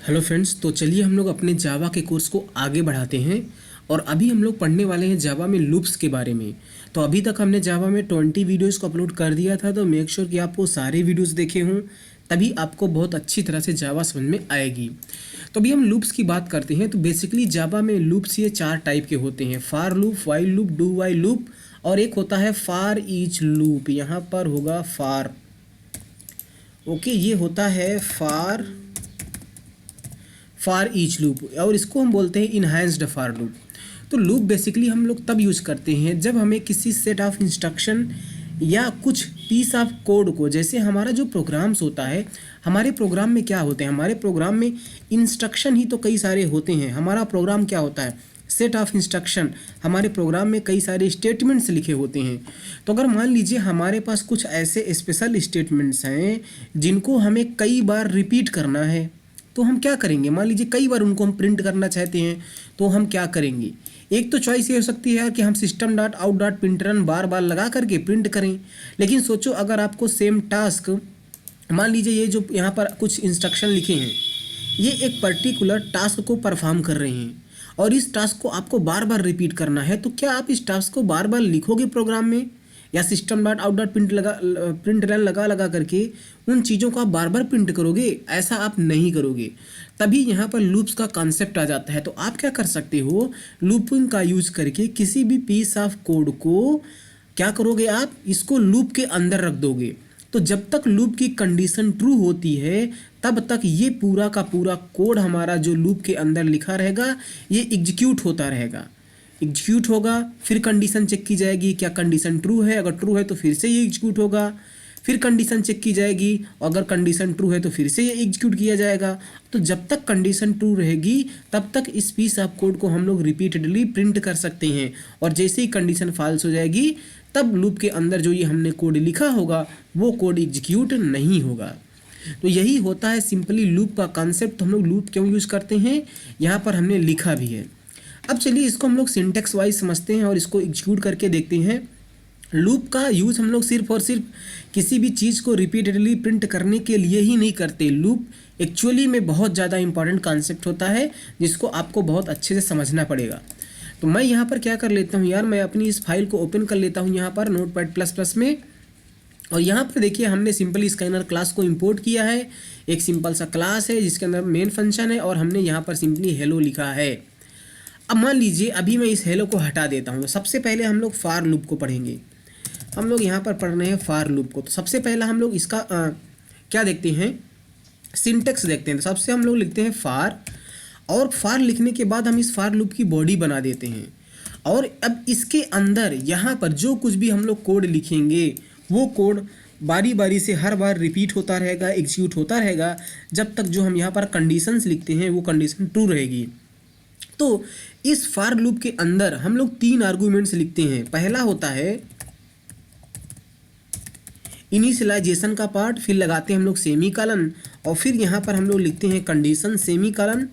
Hello friends, तो चलिए हम लोग अपने जावा के कोर्स को आगे बढ़ाते हैं। और अभी हम लोग पढ़ने वाले हैं जावा में लूप्स के बारे में। तो अभी तक हमने जावा में 20 वीडियोस को अपलोड कर दिया था, तो मेक श्योर कि आप वो सारे वीडियोस देखे हों, तभी आपको बहुत अच्छी तरह से जावा समझ में आएगी। तो अभी हम लूप्स की बात करते हैं। तो बेसिकली जावा में लूप्स ये 4 टाइप के होते हैं: for loop, while loop, do while loop, और एक होता है फार ईच लूप। यहाँ पर होगा फार, ओके, ये होता है फार ईच लूप, और इसको हम बोलते हैं इनहैंस्ड फार लूप। तो लूप बेसिकली हम लोग तब यूज़ करते हैं जब हमें किसी सेट ऑफ इंस्ट्रक्शन या कुछ पीस ऑफ कोड को, जैसे हमारा जो प्रोग्राम्स होता है, हमारे प्रोग्राम में क्या होते हैं, हमारे प्रोग्राम में इंस्ट्रक्शन ही तो कई सारे होते हैं। हमारा प्रोग्राम क्या होता है, सेट ऑफ इंस्ट्रक्शन। हमारे प्रोग्राम में कई सारे स्टेटमेंट्स लिखे होते हैं। तो अगर मान लीजिए हमारे पास कुछ ऐसे स्पेशल स्टेटमेंट्स हैं जिनको हमें कई बार रिपीट करना है, तो हम क्या करेंगे? मान लीजिए कई बार उनको हम प्रिंट करना चाहते हैं, तो हम क्या करेंगे? एक तो चॉइस ये हो सकती है कि हम सिस्टम डॉट आउट डॉट प्रिंटरन बार बार लगा करके प्रिंट करें। लेकिन सोचो, अगर आपको सेम टास्क, मान लीजिए ये जो यहाँ पर कुछ इंस्ट्रक्शन लिखे हैं, ये एक पर्टिकुलर टास्क को परफॉर्म कर रहे हैं, और इस टास्क को आपको बार बार रिपीट करना है, तो क्या आप इस टास्क को बार बार लिखोगे प्रोग्राम में, या system dot out dot print line लगा करके उन चीज़ों को आप बार बार प्रिंट करोगे? ऐसा आप नहीं करोगे। तभी यहाँ पर लूप्स का कॉन्सेप्ट आ जाता है। तो आप क्या कर सकते हो, लूपिंग का यूज़ करके किसी भी पीस ऑफ कोड को क्या करोगे, आप इसको लूप के अंदर रख दोगे। तो जब तक लूप की कंडीशन ट्रू होती है, तब तक ये पूरा का पूरा कोड हमारा जो लूप के अंदर लिखा रहेगा, ये एग्जीक्यूट होता रहेगा। एग्जीक्यूट होगा, फिर कंडीशन चेक की जाएगी, क्या कंडीशन ट्रू है। अगर ट्रू है तो फिर से ये एग्जीक्यूट होगा, फिर कंडीशन चेक की जाएगी, अगर कंडीशन ट्रू है तो फिर से ये एग्जीक्यूट किया जाएगा। तो जब तक कंडीशन ट्रू रहेगी, तब तक इस पीस ऑफ कोड को हम लोग रिपीटेडली प्रिंट कर सकते हैं। और जैसे ही कंडीशन फॉल्स हो जाएगी, तब लूप के अंदर जो ये हमने कोड लिखा होगा, वो कोड एग्जीक्यूट नहीं होगा। तो यही होता है सिंपली लूप का कॉन्सेप्ट। तो हम लोग लूप क्यों यूज़ करते हैं, यहाँ पर हमने लिखा भी है। अब चलिए इसको हम लोग सिंटेक्स वाइज समझते हैं और इसको एग्जीक्यूट करके देखते हैं। लूप का यूज़ हम लोग सिर्फ और सिर्फ किसी भी चीज़ को रिपीटेडली प्रिंट करने के लिए ही नहीं करते। लूप एक्चुअली में बहुत ज़्यादा इंपॉर्टेंट कॉन्सेप्ट होता है, जिसको आपको बहुत अच्छे से समझना पड़ेगा। तो मैं यहाँ पर क्या कर लेता हूँ यार, मैं अपनी इस फाइल को ओपन कर लेता हूँ यहाँ पर नोटपैड++ में। और यहाँ पर देखिए हमने सिंपली स्कैनर क्लास को इंपोर्ट किया है। एक सिंपल सा क्लास है जिसके अंदर मेन फंक्शन है, और हमने यहाँ पर सिंपली हेलो लिखा है। अब मान लीजिए अभी मैं इस हेलो को हटा देता हूँ। सबसे पहले हम लोग फार लूप को पढ़ेंगे। हम लोग यहाँ पर पढ़ रहे हैं फार लूप को। तो सबसे पहला हम लोग इसका क्या देखते हैं, सिंटेक्स देखते हैं। तो सबसे हम लोग लिखते हैं फार, और फार लिखने के बाद हम इस फार लूप की बॉडी बना देते हैं। और अब इसके अंदर यहाँ पर जो कुछ भी हम लोग कोड लिखेंगे, वो कोड बारी बारी से हर बार रिपीट होता रहेगा, एग्जीक्यूट होता रहेगा, जब तक जो हम यहाँ पर कंडीशंस लिखते हैं वो कंडीशन ट्रू रहेगी। तो इस फार लूप के अंदर हम लोग 3 आर्गुमेंट्स लिखते हैं। पहला होता है इनिशियलाइजेशन का पार्ट, फिर लगाते हैं हम लोग सेमी कॉलन, और फिर यहाँ पर हम लोग लिखते हैं कंडीशन सेमी कॉलन।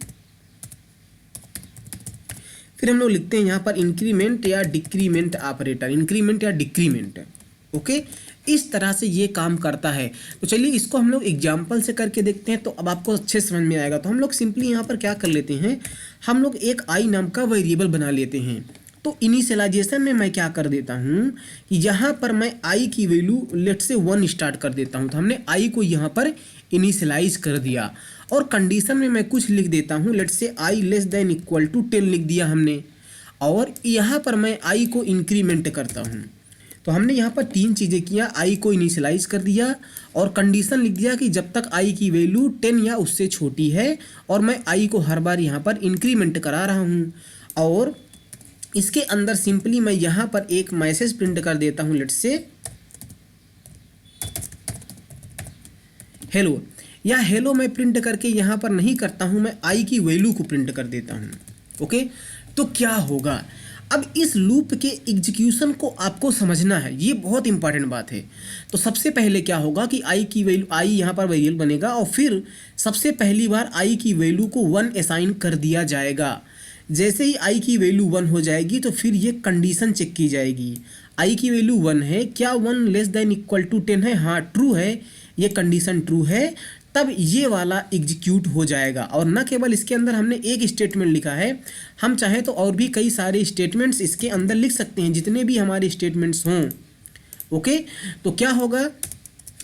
फिर हम लोग लिखते हैं यहाँ पर इंक्रीमेंट या डिक्रीमेंट ऑपरेटर, इंक्रीमेंट या डिक्रीमेंट। ओके, इस तरह से ये काम करता है। तो चलिए इसको हम लोग एग्जाम्पल से करके देखते हैं, तो अब आपको अच्छे समझ में आएगा। तो हम लोग सिंपली यहाँ पर क्या कर लेते हैं, हम लोग एक आई नाम का वेरिएबल बना लेते हैं। तो इनिशियलाइजेशन में मैं क्या कर देता हूँ कि यहाँ पर मैं आई की वैल्यू लेट से 1 स्टार्ट कर देता हूँ। तो हमने आई को यहाँ पर इनिशियलाइज कर दिया। और कंडीशन में मैं कुछ लिख देता हूँ, लेट से आई लेस देन इक्वल टू 10 लिख दिया हमने। और यहाँ पर मैं आई को इंक्रीमेंट करता हूँ। तो हमने यहाँ पर 3 चीज़ें किया, आई को इनिशियलाइज कर दिया, और कंडीशन लिख दिया कि जब तक आई की वैल्यू 10 या उससे छोटी है, और मैं आई को हर बार यहाँ पर इंक्रीमेंट करा रहा हूँ। और इसके अंदर सिंपली मैं यहाँ पर एक मैसेज प्रिंट कर देता हूँ, लेट से हेलो। या हेलो मैं प्रिंट करके यहाँ पर नहीं करता हूँ, मैं आई की वैल्यू को प्रिंट कर देता हूँ। ओके, तो क्या होगा, अब इस लूप के एग्जीक्यूशन को आपको समझना है, ये बहुत इंपॉर्टेंट बात है। तो सबसे पहले क्या होगा कि आई की वैल्यू, आई यहाँ पर वेरिएबल बनेगा, और फिर सबसे पहली बार आई की वैल्यू को 1 असाइन कर दिया जाएगा। जैसे ही आई की वैल्यू 1 हो जाएगी, तो फिर ये कंडीशन चेक की जाएगी। आई की वैल्यू 1 है, क्या 1 लेस देन इक्वल टू 10 है? हाँ, ट्रू है, ये कंडीशन ट्रू है। तब ये वाला एग्जीक्यूट हो जाएगा। और न केवल इसके अंदर हमने एक स्टेटमेंट लिखा है, हम चाहे तो और भी कई सारे स्टेटमेंट्स इसके अंदर लिख सकते हैं, जितने भी हमारे स्टेटमेंट्स हों। ओके, तो क्या होगा,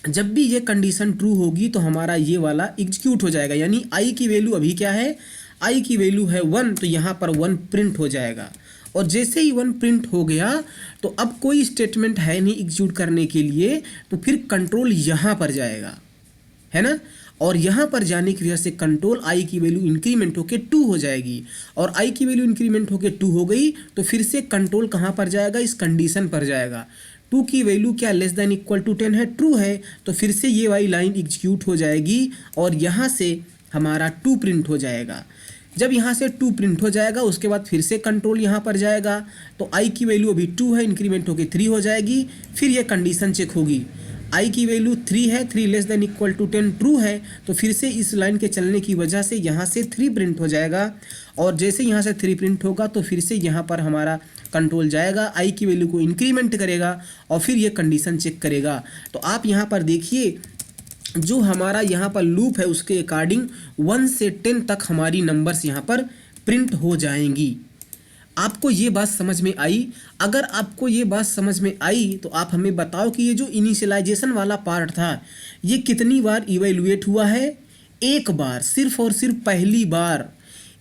जब भी ये कंडीशन ट्रू होगी तो हमारा ये वाला एग्जीक्यूट हो जाएगा। यानी आई की वैल्यू अभी क्या है, आई की वैल्यू है 1, तो यहाँ पर 1 प्रिंट हो जाएगा। और जैसे ही 1 प्रिंट हो गया तो अब कोई स्टेटमेंट है नहीं एग्जीक्यूट करने के लिए, तो फिर कंट्रोल यहाँ पर जाएगा, है ना। और यहाँ पर जाने की वजह से कंट्रोल आई की वैल्यू इंक्रीमेंट होकर 2 हो जाएगी। और आई की वैल्यू इंक्रीमेंट होकर 2 हो गई तो फिर से कंट्रोल कहाँ पर जाएगा, इस कंडीशन पर जाएगा। 2 की वैल्यू क्या लेस देन इक्वल टू 10 है, ट्रू है, तो फिर से ये वाली लाइन एग्जीक्यूट हो जाएगी और यहाँ से हमारा 2 प्रिंट हो जाएगा। जब यहाँ से 2 प्रिंट हो जाएगा उसके बाद फिर से कंट्रोल यहाँ पर जाएगा, तो आई की वैल्यू अभी 2 है, इंक्रीमेंट होकर 3 हो जाएगी। फिर ये कंडीशन चेक होगी, आई की वैल्यू 3 है, 3 less than equal to 10 true है, तो फिर से इस लाइन के चलने की वजह से यहाँ से 3 प्रिंट हो जाएगा। और जैसे यहाँ से 3 प्रिंट होगा तो फिर से यहाँ पर हमारा कंट्रोल जाएगा, आई की वैल्यू को इंक्रीमेंट करेगा और फिर ये कंडीशन चेक करेगा। तो आप यहाँ पर देखिए, जो हमारा यहाँ पर लूप है उसके अकॉर्डिंग 1 से 10 तक हमारी नंबर्स यहाँ पर प्रिंट हो जाएंगी। आपको ये बात समझ में आई? अगर आपको ये बात समझ में आई तो आप हमें बताओ कि ये जो इनिशियलाइजेशन वाला पार्ट था ये कितनी बार इवैल्यूएट हुआ है? एक बार, सिर्फ और सिर्फ पहली बार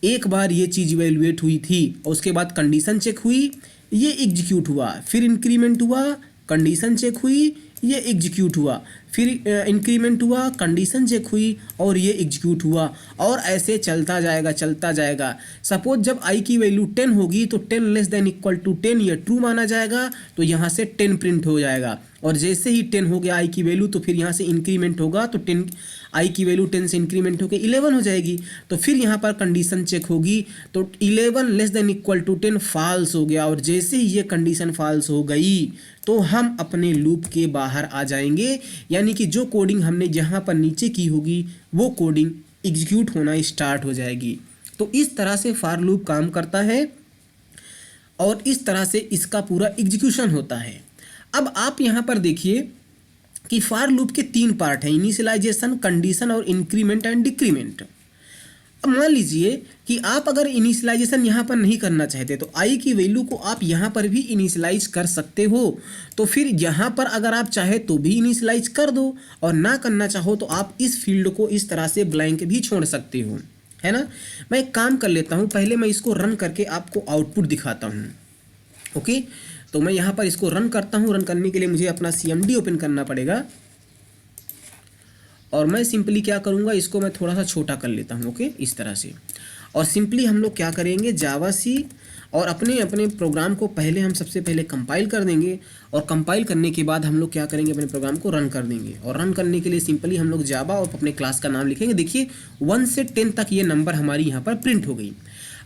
एक बार ये चीज़ इवैल्यूएट हुई थी और उसके बाद कंडीशन चेक हुई, ये एग्जीक्यूट हुआ, फिर इंक्रीमेंट हुआ, कंडीशन चेक हुई, ये एग्जीक्यूट हुआ, फिर इंक्रीमेंट हुआ, कंडीशन चेक हुई और ये एग्जीक्यूट हुआ, और ऐसे चलता जाएगा चलता जाएगा। सपोज जब आई की वैल्यू 10 होगी तो 10 लेस देन इक्वल टू 10 ये ट्रू माना जाएगा, तो यहाँ से 10 प्रिंट हो जाएगा। और जैसे ही 10 हो गया आई की वैल्यू तो फिर यहाँ से इंक्रीमेंट होगा, तो 10 आई की वैल्यू 10 से इंक्रीमेंट होकर 11 हो जाएगी। तो फिर यहाँ पर कंडीशन चेक होगी तो 11 less than equal to 10 false हो गया, और जैसे ही ये कंडीशन फॉल्स हो गई तो हम अपने लूप के बाहर आ जाएंगे। यानी कि जो कोडिंग हमने जहाँ पर नीचे की होगी वो कोडिंग एग्जीक्यूट होना स्टार्ट हो जाएगी। तो इस तरह से फॉर लूप काम करता है और इस तरह से इसका पूरा एग्जीक्यूशन होता है। अब आप यहाँ पर देखिए कि फॉर लूप के 3 पार्ट हैं, इनिशियलाइजेशन, कंडीशन और इंक्रीमेंट एंड डिक्रीमेंट। अब मान लीजिए कि आप अगर इनिशियलाइजेशन यहाँ पर नहीं करना चाहते तो आई की वैल्यू को आप यहाँ पर भी इनिशियलाइज कर सकते हो। तो फिर यहाँ पर अगर आप चाहे तो भी इनिशियलाइज कर दो, और ना करना चाहो तो आप इस फील्ड को इस तरह से ब्लैंक भी छोड़ सकते हो, है ना। मैं एक काम कर लेता हूँ, पहले मैं इसको रन करके आपको आउटपुट दिखाता हूँ। ओके, तो मैं यहाँ पर इसको रन करता हूँ। रन करने के लिए मुझे अपना CMD ओपन करना पड़ेगा और मैं सिंपली क्या करूँगा, इसको मैं थोड़ा सा छोटा कर लेता हूँ। ओके, इस तरह से। और सिंपली हम लोग क्या करेंगे, जावा सी और अपने अपने प्रोग्राम को पहले हम सबसे पहले कंपाइल कर देंगे, और कंपाइल करने के बाद हम लोग क्या करेंगे, अपने प्रोग्राम को रन कर देंगे। और रन करने के लिए सिंपली हम लोग जावा और अपने क्लास का नाम लिखेंगे। देखिए 1 से 10 तक ये नंबर हमारी यहाँ पर प्रिंट हो गई।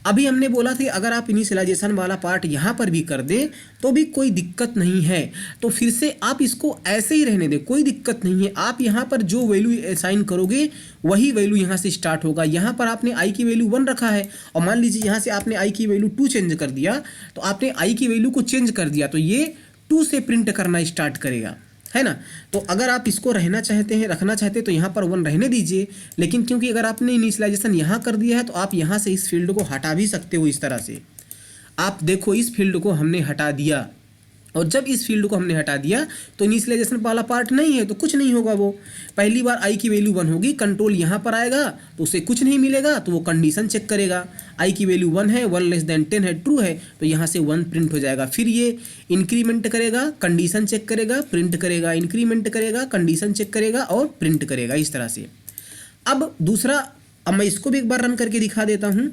अभी हमने बोला था अगर आप इनिशियलाइजेशन वाला पार्ट यहाँ पर भी कर दें तो भी कोई दिक्कत नहीं है, तो फिर से आप इसको ऐसे ही रहने दें, कोई दिक्कत नहीं है। आप यहाँ पर जो वैल्यू असाइन करोगे वही वैल्यू यहाँ से स्टार्ट होगा। यहाँ पर आपने आई की वैल्यू 1 रखा है और मान लीजिए यहाँ से आपने आई की वैल्यू 2 चेंज कर दिया, तो आपने आई की वैल्यू को चेंज कर दिया तो ये 2 से प्रिंट करना स्टार्ट करेगा, है ना। तो अगर आप इसको रखना चाहते हैं तो यहाँ पर 1 रहने दीजिए, लेकिन क्योंकि अगर आपने इनिशियलाइजेशन यहाँ कर दिया है तो आप यहाँ से इस फील्ड को हटा भी सकते हो। इस तरह से आप देखो, इस फील्ड को हमने हटा दिया, और जब इस फील्ड को हमने हटा दिया तो इनिशियलाइजेशन वाला पार्ट नहीं है तो कुछ नहीं होगा। वो पहली बार आई की वैल्यू 1 होगी, कंट्रोल यहाँ पर आएगा तो उसे कुछ नहीं मिलेगा, तो वो कंडीशन चेक करेगा। आई की वैल्यू 1 है, 1 लेस देन 10 है, ट्रू है, तो यहाँ से 1 प्रिंट हो जाएगा। फिर ये इंक्रीमेंट करेगा, कंडीशन चेक करेगा, प्रिंट करेगा, इंक्रीमेंट करेगा, कंडीशन चेक करेगा और प्रिंट करेगा, इस तरह से। अब दूसरा, अब मैं इसको भी एक बार रन करके दिखा देता हूँ।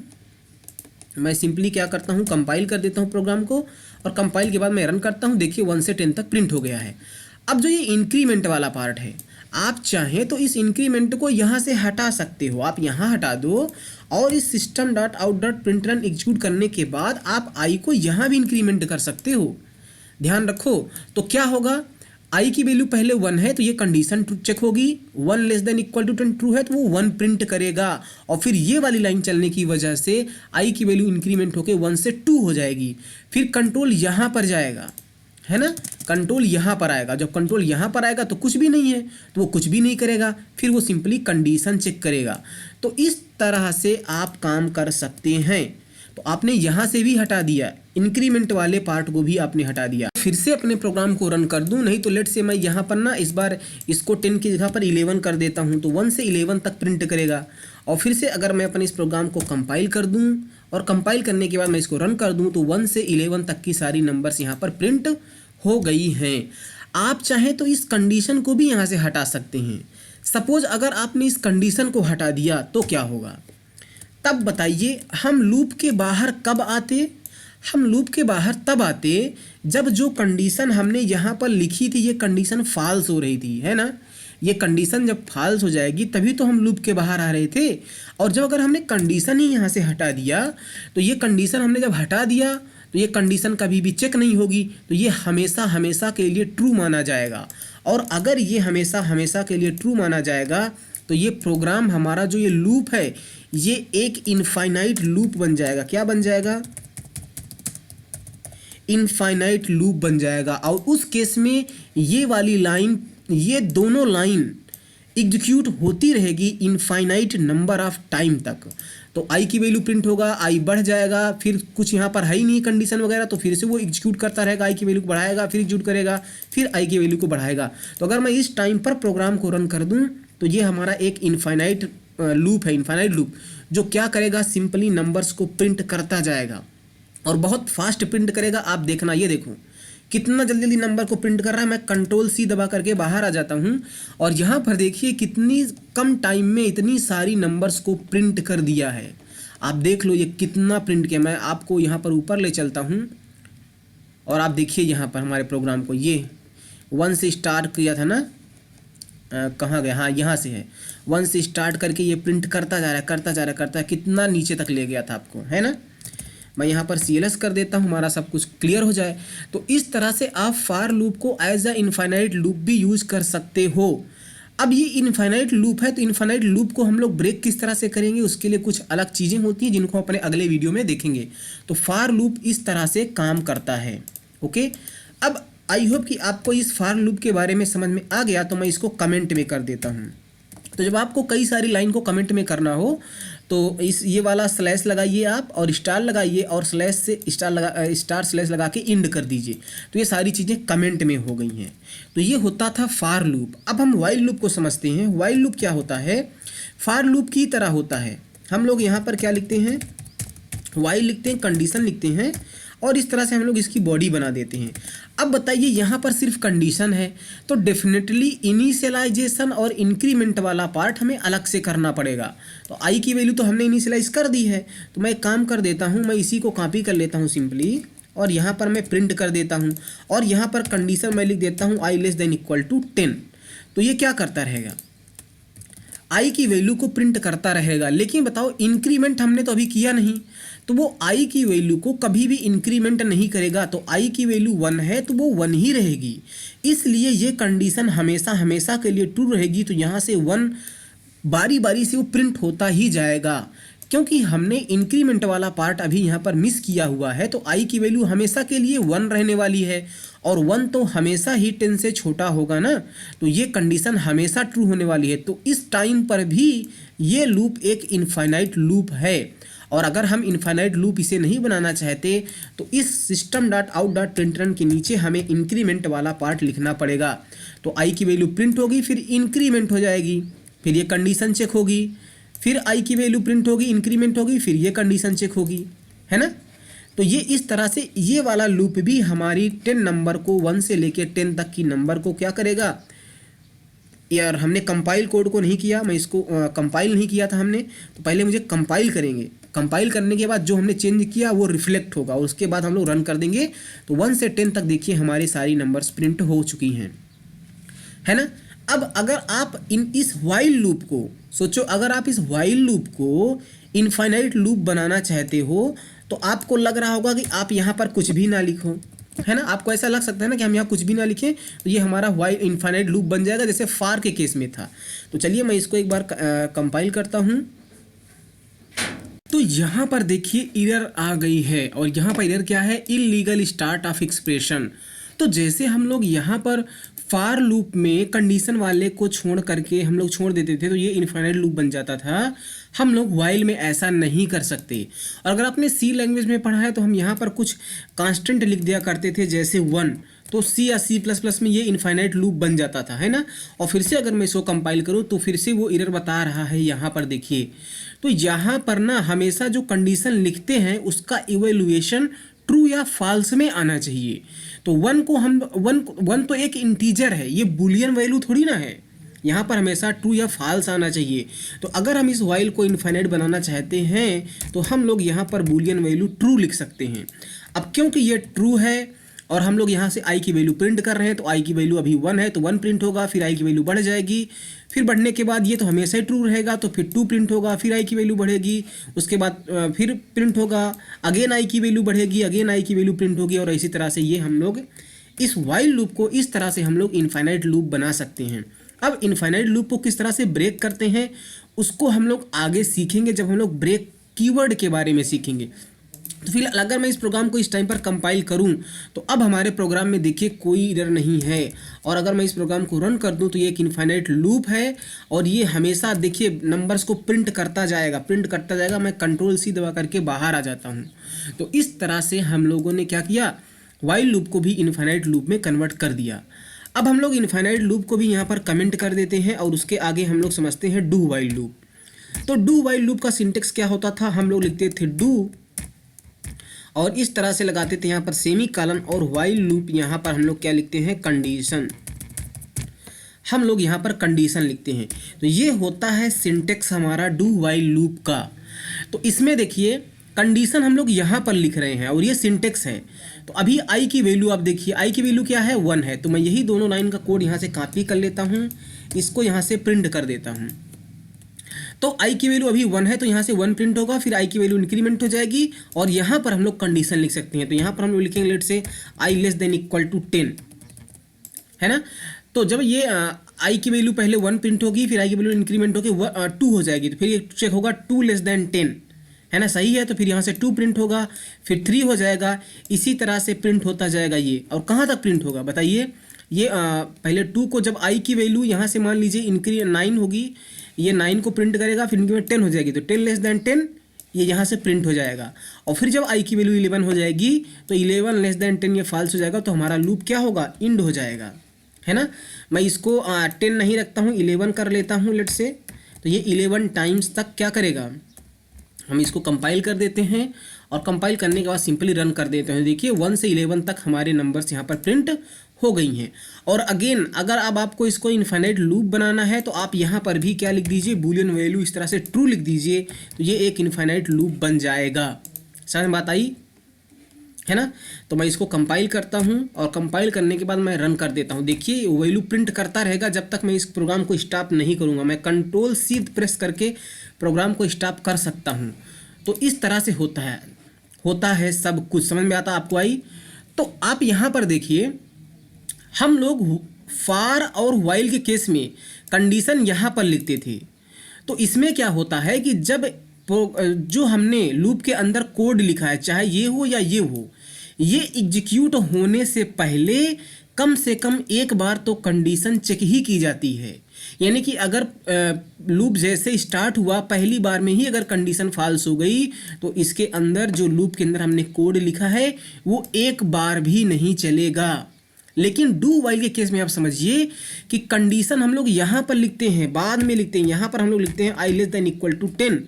मैं सिंपली क्या करता हूँ, कंपाइल कर देता हूँ प्रोग्राम को, और कंपाइल के बाद मैं रन करता हूँ। देखिए 1 से 10 तक प्रिंट हो गया है। अब जो ये इंक्रीमेंट वाला पार्ट है, आप चाहें तो इस इंक्रीमेंट को यहाँ से हटा सकते हो, आप यहाँ हटा दो, और इस system dot out dot println execute करने के बाद आप आई को यहाँ भी इंक्रीमेंट कर सकते हो। ध्यान रखो, तो क्या होगा, आई की वैल्यू पहले 1 है तो ये कंडीशन चेक होगी, 1 less than equal to 10 true है तो वो 1 प्रिंट करेगा, और फिर ये वाली लाइन चलने की वजह से आई की वैल्यू इंक्रीमेंट होकर 1 से 2 हो जाएगी। फिर कंट्रोल यहाँ पर जाएगा, है ना। कंट्रोल यहाँ पर आएगा, जब कंट्रोल यहाँ पर आएगा तो कुछ भी नहीं है, तो वो कुछ भी नहीं करेगा, फिर वो सिंपली कंडीशन चेक करेगा। तो इस तरह से आप काम कर सकते हैं। तो आपने यहाँ से भी हटा दिया, इंक्रीमेंट वाले पार्ट को भी आपने हटा दिया। फिर से अपने प्रोग्राम को रन कर दूं, नहीं तो लेट से मैं यहाँ पर ना इस बार इसको 10 की जगह पर 11 कर देता हूँ, तो 1 से 11 तक प्रिंट करेगा। और फिर से अगर मैं अपने इस प्रोग्राम को कंपाइल कर दूं और कंपाइल करने के बाद मैं इसको रन कर दूं, तो 1 से 11 तक की सारी नंबर्स यहाँ पर प्रिंट हो गई हैं। आप चाहें तो इस कंडीशन को भी यहाँ से हटा सकते हैं। सपोज अगर आपने इस कंडीशन को हटा दिया तो क्या होगा, तब बताइए हम लूप के बाहर कब आते। हम लूप के बाहर तब आते जब जो कंडीशन हमने यहाँ पर लिखी थी ये कंडीशन फॉल्स हो रही थी, है ना। ये कंडीशन जब फॉल्स हो जाएगी तभी तो हम लूप के बाहर आ रहे थे। और जब अगर हमने कंडीशन ही यहाँ से हटा दिया, तो ये कंडीशन हमने जब हटा दिया तो ये कंडीशन कभी भी चेक नहीं होगी, तो ये हमेशा हमेशा के लिए ट्रू माना जाएगा। और अगर ये हमेशा हमेशा के लिए ट्रू माना जाएगा तो ये प्रोग्राम हमारा जो ये लूप है ये एक इनफाइनाइट लूप बन जाएगा। क्या बन जाएगा, इनफाइनाइट लूप बन जाएगा। और उस केस में ये वाली लाइन, ये दोनों लाइन एग्जीक्यूट होती रहेगी इनफाइनाइट नंबर ऑफ टाइम तक। तो आई की वैल्यू प्रिंट होगा, आई बढ़ जाएगा, फिर कुछ यहाँ पर है ही नहीं कंडीशन वगैरह, तो फिर से वो एग्जीक्यूट करता रहेगा, आई की वैल्यू को बढ़ाएगा, फिर एग्जीक्यूट करेगा, फिर आई की वैल्यू को बढ़ाएगा। तो अगर मैं इस टाइम पर प्रोग्राम को रन कर दूं तो ये हमारा एक इनफाइनाइट लूप है, इनफाइनाइट लूप जो क्या करेगा, सिंपली नंबर्स को प्रिंट करता जाएगा और बहुत फास्ट प्रिंट करेगा। आप देखना, ये देखो कितना जल्दी जल्दी नंबर को प्रिंट कर रहा है। मैं कंट्रोल सी दबा करके बाहर आ जाता हूँ और यहाँ पर देखिए कितनी कम टाइम में इतनी सारी नंबर्स को प्रिंट कर दिया है। आप देख लो ये कितना प्रिंट किया। मैं आपको यहाँ पर ऊपर ले चलता हूँ और आप देखिए यहाँ पर हमारे प्रोग्राम को, ये 1 से स्टार्ट किया था ना, कहाँ गया, हाँ यहाँ से है। 1 से स्टार्ट करके ये प्रिंट करता जा रहा है, करता जा रहा है, करता है, कितना नीचे तक ले गया था आपको, है ना। मैं यहाँ पर CLS कर देता हूँ, हमारा सब कुछ क्लियर हो जाए। तो इस तरह से आप फार लूप को एज अ इनफाइनाइट लूप भी यूज कर सकते हो। अब ये इनफाइनाइट लूप है, तो इनफाइनाइट लूप को हम लोग ब्रेक किस तरह से करेंगे, उसके लिए कुछ अलग चीज़ें होती हैं जिनको अपने अगले वीडियो में देखेंगे। तो फार लूप इस तरह से काम करता है। ओके, अब आई होप कि आपको इस फार लूप के बारे में समझ में आ गया। तो मैं इसको कमेंट में कर देता हूँ। तो जब आपको कई सारी लाइन को कमेंट में करना हो तो इस ये वाला स्लैश लगाइए आप और स्टार लगाइए और स्लैश से स्टार स्लैश लगा के इंड कर दीजिए। तो ये सारी चीज़ें कमेंट में हो गई हैं। तो ये होता था फार लूप। अब हम वाइल लूप को समझते हैं। वाइल लूप क्या होता है, फार लूप की तरह होता है। हम लोग यहाँ पर क्या लिखते हैं, वाइल लिखते हैं, कंडीशन लिखते हैं और इस तरह से हम लोग इसकी बॉडी बना देते हैं। अब बताइए यहाँ पर सिर्फ कंडीशन है तो डेफिनेटली इनिशियलाइजेशन और इंक्रीमेंट वाला पार्ट हमें अलग से करना पड़ेगा। तो आई की वैल्यू तो हमने इनिशियलाइज कर दी है, तो मैं एक काम कर देता हूँ, मैं इसी को कॉपी कर लेता हूँ सिंपली और यहाँ पर मैं प्रिंट कर देता हूँ और यहाँ पर कंडीशन मैं लिख देता हूँ आई लेस देन इक्वल टू 10। तो ये क्या करता रहेगा, आई की वैल्यू को प्रिंट करता रहेगा। लेकिन बताओ इंक्रीमेंट हमने तो अभी किया नहीं, तो वो आई की वैल्यू को कभी भी इंक्रीमेंट नहीं करेगा। तो आई की वैल्यू 1 है तो वो 1 ही रहेगी, इसलिए ये कंडीशन हमेशा हमेशा के लिए ट्रू रहेगी। तो यहाँ से 1 बारी बारी से वो प्रिंट होता ही जाएगा, क्योंकि हमने इंक्रीमेंट वाला पार्ट अभी यहाँ पर मिस किया हुआ है। तो आई की वैल्यू हमेशा के लिए 1 रहने वाली है और 1 तो हमेशा ही 10 से छोटा होगा ना, तो ये कंडीशन हमेशा ट्रू होने वाली है। तो इस टाइम पर भी ये लूप एक इनफाइनाइट लूप है। और अगर हम इनफाइनाइट लूप इसे नहीं बनाना चाहते तो इस system.out.println के नीचे हमें इंक्रीमेंट वाला पार्ट लिखना पड़ेगा। तो आई की वैल्यू प्रिंट होगी, फिर इंक्रीमेंट हो जाएगी, फिर ये कंडीशन चेक होगी, फिर आई की वैल्यू प्रिंट होगी, इंक्रीमेंट होगी, फिर ये कंडीशन चेक होगी, है ना। तो ये इस तरह से ये वाला लूप भी हमारी 10 नंबर को 1 से लेके 10 तक की नंबर को क्या करेगा। यार हमने कंपाइल कोड को नहीं किया, मैं इसको कंपाइल नहीं किया था हमने, तो पहले मुझे कंपाइल करेंगे। कंपाइल करने के बाद जो हमने चेंज किया वो रिफ्लेक्ट होगा और उसके बाद हम लोग रन कर देंगे। तो 1 से 10 तक देखिए हमारी सारी नंबर्स प्रिंट हो चुकी हैं, है ना। अब अगर आप इस वाइल लूप को सोचो, अगर आप इस वाइल लूप को इनफाइनाइट लूप बनाना चाहते हो तो आपको लग रहा होगा कि आप यहाँ पर कुछ भी ना लिखो, है ना। आपको ऐसा लग सकता है ना कि हम यहाँ कुछ भी ना लिखें तो ये हमारा वाइल इनफाइनाइट लूप बन जाएगा, जैसे फार के केस में था। तो चलिए मैं इसको एक बार कंपाइल करता हूँ। तो यहाँ पर देखिए एरर आ गई है और यहाँ पर एरर क्या है, इल्लीगल स्टार्ट ऑफ एक्सप्रेशन। तो जैसे हम लोग यहाँ पर फार लूप में कंडीशन वाले को छोड़ करके हम लोग छोड़ देते थे तो ये इनफाइनाइट लूप बन जाता था, हम लोग वाइल में ऐसा नहीं कर सकते। और अगर आपने सी लैंग्वेज में पढ़ा है तो हम यहाँ पर कुछ कांस्टेंट लिख दिया करते थे जैसे 1, तो सी या सी प्लस प्लस में ये इनफाइनाइट लूप बन जाता था, है ना। और फिर से अगर मैं इसको कंपाइल करूँ तो फिर से वो एरर बता रहा है यहाँ पर देखिए। तो यहाँ पर ना हमेशा जो कंडीशन लिखते हैं उसका इवेल्युएशन ट्रू या फॉल्स में आना चाहिए। तो वन को हम वन तो एक इंटीजर है, ये बुलियन वैल्यू थोड़ी ना है, यहाँ पर हमेशा ट्रू या फॉल्स आना चाहिए। तो अगर हम इस वाइल को इनफाइनाइट बनाना चाहते हैं तो हम लोग यहाँ पर बुलियन वैल्यू ट्रू लिख सकते हैं। अब क्योंकि ये ट्रू है और हम लोग यहाँ से आई की वैल्यू प्रिंट कर रहे हैं तो आई की वैल्यू अभी 1 है तो 1 प्रिंट होगा, फिर आई की वैल्यू बढ़ जाएगी, फिर बढ़ने के बाद ये तो हमेशा ही ट्रू रहेगा तो फिर 2 प्रिंट होगा, फिर आई की वैल्यू बढ़ेगी, उसके बाद फिर प्रिंट होगा, अगेन आई की वैल्यू बढ़ेगी, अगेन आई की वैल्यू प्रिंट होगी। और इसी तरह से ये हम लोग इस वाइल लूप को इस तरह से हम लोग इनफाइनाइट लूप बना सकते हैं। अब इनफाइनाइट लूप को किस तरह से ब्रेक करते हैं उसको हम लोग आगे सीखेंगे जब हम लोग ब्रेक कीवर्ड के बारे में सीखेंगे। तो फिलहाल अगर मैं इस प्रोग्राम को इस टाइम पर कंपाइल करूं तो अब हमारे प्रोग्राम में देखिए कोई एरर नहीं है। और अगर मैं इस प्रोग्राम को रन कर दूं तो ये एक इनफाइनाइट लूप है और ये हमेशा देखिए नंबर्स को प्रिंट करता जाएगा। मैं कंट्रोल सी दबा करके बाहर आ जाता हूं। तो इस तरह से हम लोगों ने क्या किया, वाइल लूप को भी इनफाइनाइट लूप में कन्वर्ट कर दिया। अब हम लोग इनफाइनाइट लूप को भी यहाँ पर कमेंट कर देते हैं और उसके आगे हम लोग समझते हैं डू वाइल लूप। तो डू वाइल लूप का सिंटेक्स क्या होता था, हम लोग लिखते थे डू और इस तरह से लगाते थे यहाँ पर सेमी कॉलन और वाइल लूप यहाँ पर हम लोग क्या लिखते हैं, कंडीशन। हम लोग यहाँ पर कंडीशन लिखते हैं। तो ये होता है सिंटेक्स हमारा डू वाइल लूप का। तो इसमें देखिए कंडीशन हम लोग यहाँ पर लिख रहे हैं और ये सिंटेक्स है। तो अभी आई की वैल्यू आप देखिए, आई की वैल्यू क्या है, 1 है। तो मैं यही दोनों लाइन का कोड यहाँ से कॉपी कर लेता हूँ, इसको यहाँ से प्रिंट कर देता हूँ। तो आई की वैल्यू अभी 1 है तो यहाँ से 1 प्रिंट होगा, फिर आई की वैल्यू इंक्रीमेंट हो जाएगी और यहाँ पर हम लोग कंडीशन लिख सकते हैं। तो यहाँ पर हम लोग लिखेंगे लेट से आई लेस देन इक्वल टू 10, है ना। तो जब ये आई की वैल्यू पहले 1 प्रिंट होगी, फिर आई की वैल्यू इंक्रीमेंट होगी 2 हो जाएगी, तो फिर ये चेक होगा 2 लेस देन 10, है ना, सही है। तो फिर यहाँ से 2 प्रिंट होगा, फिर 3 हो जाएगा, इसी तरह से प्रिंट होता जाएगा ये। और कहाँ तक प्रिंट होगा बताइए, ये पहले 2 को जब आई की वैल्यू यहाँ से मान लीजिए 9 होगी, ये 9 को प्रिंट करेगा, फिर इनकी 10 हो जाएगी तो 10 लेस देन 10 ये यहाँ से प्रिंट हो जाएगा। और फिर जब आई की वैल्यू 11 हो जाएगी तो 11 लेस देन 10 ये फॉल्स हो जाएगा, तो हमारा लूप क्या होगा, इंड हो जाएगा, है ना। मैं इसको 10 नहीं रखता हूँ, 11 कर लेता हूँ लेट से। तो ये 11 टाइम्स तक क्या करेगा, हम इसको कंपाइल कर देते हैं और कंपाइल करने के बाद सिंपली रन कर देते हैं। देखिए 1 से 11 तक हमारे नंबर्स यहाँ पर प्रिंट हो गई हैं। और अगेन अगर अब आपको इसको इनफाइनाइट लूप बनाना है तो आप यहाँ पर भी क्या लिख दीजिए, बूलियन वैल्यू इस तरह से ट्रू लिख दीजिए, तो ये एक इनफाइनाइट लूप बन जाएगा। समझ में बात आई, है ना। तो मैं इसको कंपाइल करता हूँ और कंपाइल करने के बाद मैं रन कर देता हूँ। देखिए वैल्यू प्रिंट करता रहेगा जब तक मैं इस प्रोग्राम को स्टॉप नहीं करूँगा। मैं कंट्रोल सी प्रेस करके प्रोग्राम को स्टॉप कर सकता हूँ। तो इस तरह से होता है सब कुछ। समझ में आता आपको आई। तो आप यहाँ पर देखिए हम लोग फार और वाइल के केस में कंडीशन यहाँ पर लिखते थे। तो इसमें क्या होता है कि जब जो हमने लूप के अंदर कोड लिखा है, चाहे ये हो या ये हो, ये एग्जीक्यूट होने से पहले कम से कम एक बार तो कंडीशन चेक ही की जाती है। यानी कि अगर लूप जैसे स्टार्ट हुआ पहली बार में ही अगर कंडीशन फॉल्स हो गई तो इसके अंदर जो लूप के अंदर हमने कोड लिखा है वो एक बार भी नहीं चलेगा। लेकिन डू वाइल के केस में आप समझिए कि कंडीशन हम लोग यहाँ पर लिखते हैं, बाद में लिखते हैं। यहाँ पर हम लोग लिखते हैं आई लेस देन इक्वल टू 10।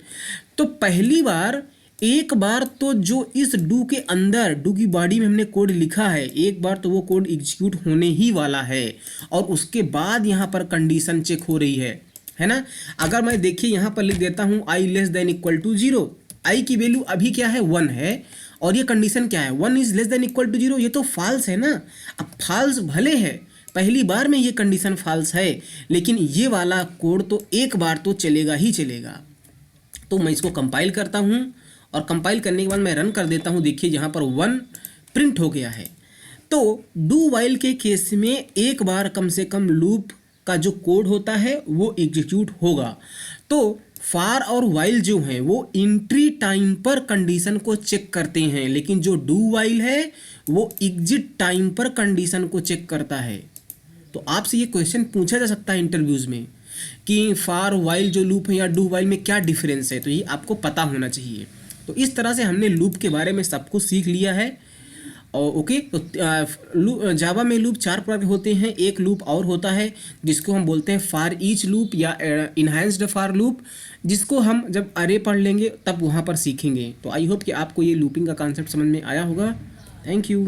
तो पहली बार एक बार तो जो इस डू के अंदर डू की बॉडी में हमने कोड लिखा है, एक बार तो वो कोड एग्जीक्यूट होने ही वाला है और उसके बाद यहाँ पर कंडीशन चेक हो रही है ना। अगर मैं देखिए यहाँ पर लिख देता हूँ आई लेस देन इक्वल टू 0, आई की वैल्यू अभी क्या है 1 है और ये कंडीशन क्या है 1 is less than equal to 0, ये तो फॉल्स है ना। अब फॉल्स भले है, पहली बार में ये कंडीशन फॉल्स है, लेकिन ये वाला कोड तो एक बार तो चलेगा ही चलेगा। तो मैं इसको कंपाइल करता हूँ और कंपाइल करने के बाद मैं रन कर देता हूँ। देखिए यहाँ पर 1 प्रिंट हो गया है। तो डू वाइल के केस में एक बार कम से कम लूप का जो कोड होता है वो एग्जीक्यूट होगा। तो फार और वाइल जो हैं वो एंट्री टाइम पर कंडीशन को चेक करते हैं, लेकिन जो डू वाइल है वो एग्जिट टाइम पर कंडीशन को चेक करता है। तो आपसे ये क्वेश्चन पूछा जा सकता है इंटरव्यूज़ में कि फार वाइल जो लूप है या डू वाइल में क्या डिफरेंस है, तो ये आपको पता होना चाहिए। तो इस तरह से हमने लूप के बारे में सब कुछ सीख लिया है। और ओके, तो जावा में लूप 4 प्रकार के होते हैं। एक लूप और होता है जिसको हम बोलते हैं फार ईच लूप या इनहैंस्ड फार लूप, जिसको हम जब अरे पढ़ लेंगे तब वहाँ पर सीखेंगे। तो आई होप कि आपको ये लूपिंग का कॉन्सेप्ट समझ में आया होगा। Thank you.